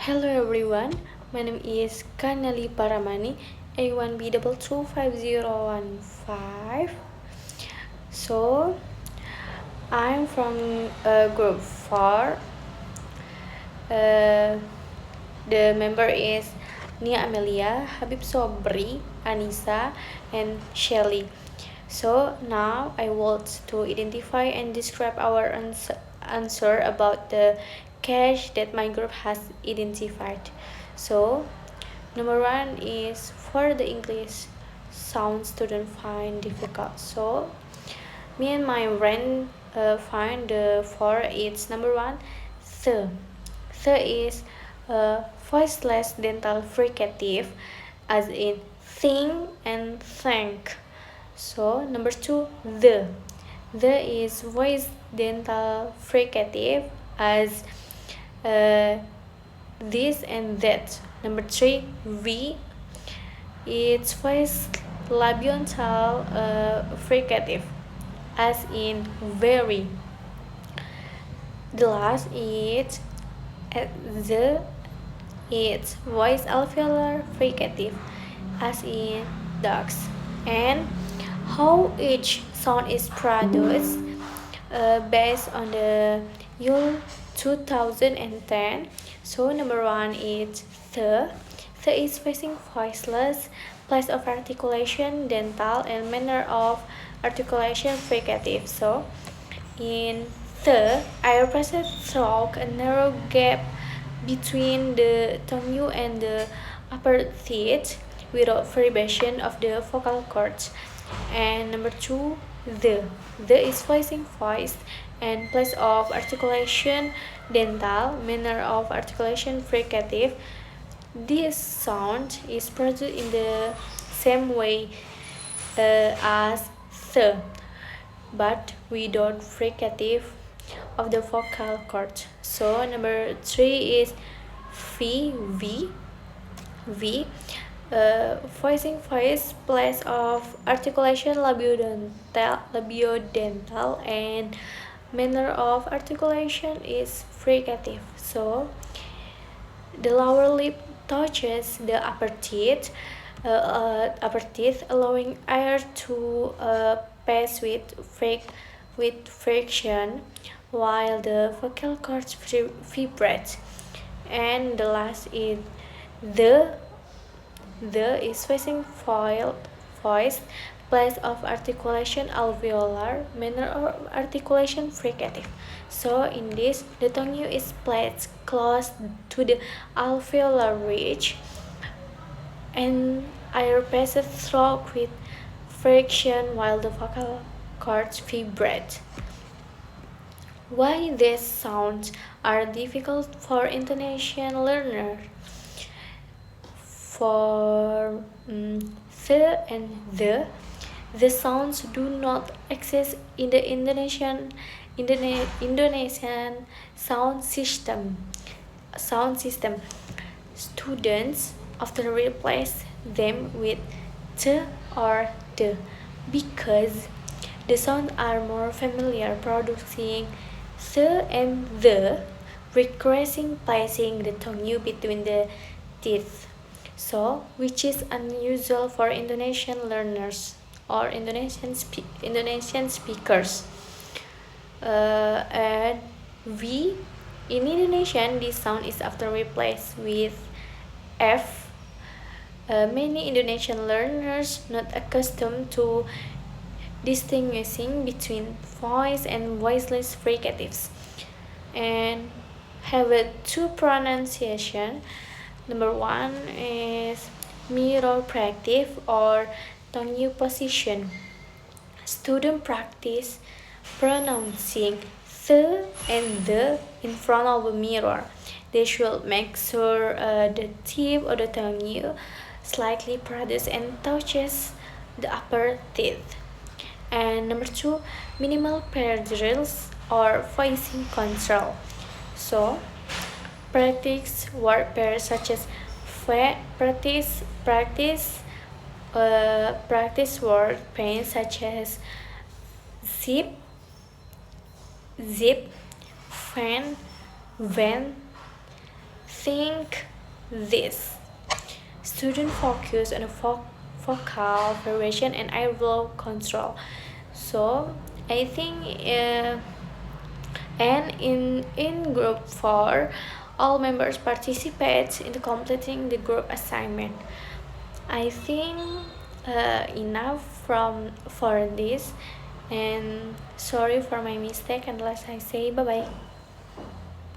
Hello everyone, my name is Kanali Paramani, A1B2250115. So, I'm from group 4. Uh, the member is Nia Amelia, Habib Sobri, Anissa, and Shelly. So now I want to identify and describe our answer about the cache that my group has identified. So number one is for the English sound student find difficult. So me and my friend find the for its number one. The is voiceless dental fricative, as in think and thank. So number two, the is voice dental fricative, as uh, this and that. Number three, it's voice labiontal fricative, as in very. The last is the it's voice alveolar fricative, as in dogs. And how each sound is produced based on the year 2010. So number one is the is facing voiceless, place of articulation, dental, and manner of articulation fricative. So in the air pressure stroke a narrow gap between the tongue and the upper teeth without vibration of the vocal cords. And number two, the is voicing voice and place of articulation, dental, manner of articulation fricative. This sound is produced in the same way as the, but without fricative of the vocal cord. So number three is V. Voicing voice place of articulation labiodental and manner of articulation is fricative. So the lower lip touches the upper teeth, allowing air to pass with friction, while the vocal cords vibrate. And the last is the is facing voice, place of articulation alveolar, manner of articulation fricative. So in this, the tongue is placed close to the alveolar ridge and air passes through with friction while the vocal cords vibrate. Why these sounds are difficult for intonation learners? For the sounds do not exist in the Indonesian sound system. Students often replace them with t or the because the sounds are more familiar, producing and the, regressing placing the tongue between the teeth. So, which is unusual for Indonesian learners or Indonesian speakers. And in Indonesian, this sound is often replaced with F. Many Indonesian learners not accustomed to distinguishing between voice and voiceless fricatives and have a two pronunciation. Number one is chiropractic or tongue position. Student practice pronouncing the and the in front of a mirror. They should make sure the tip of the tongue slightly produces and touches the upper teeth. And number two, minimal pair drills or voicing control. So practice word pairs such as practice word pairs such as zip, fan, van, think this. Student focus on vocal variation and eyebrow control. So I think and in group 4 all members participate in completing the group assignment. I think enough from for this, and sorry for my mistake, and let's I say bye bye.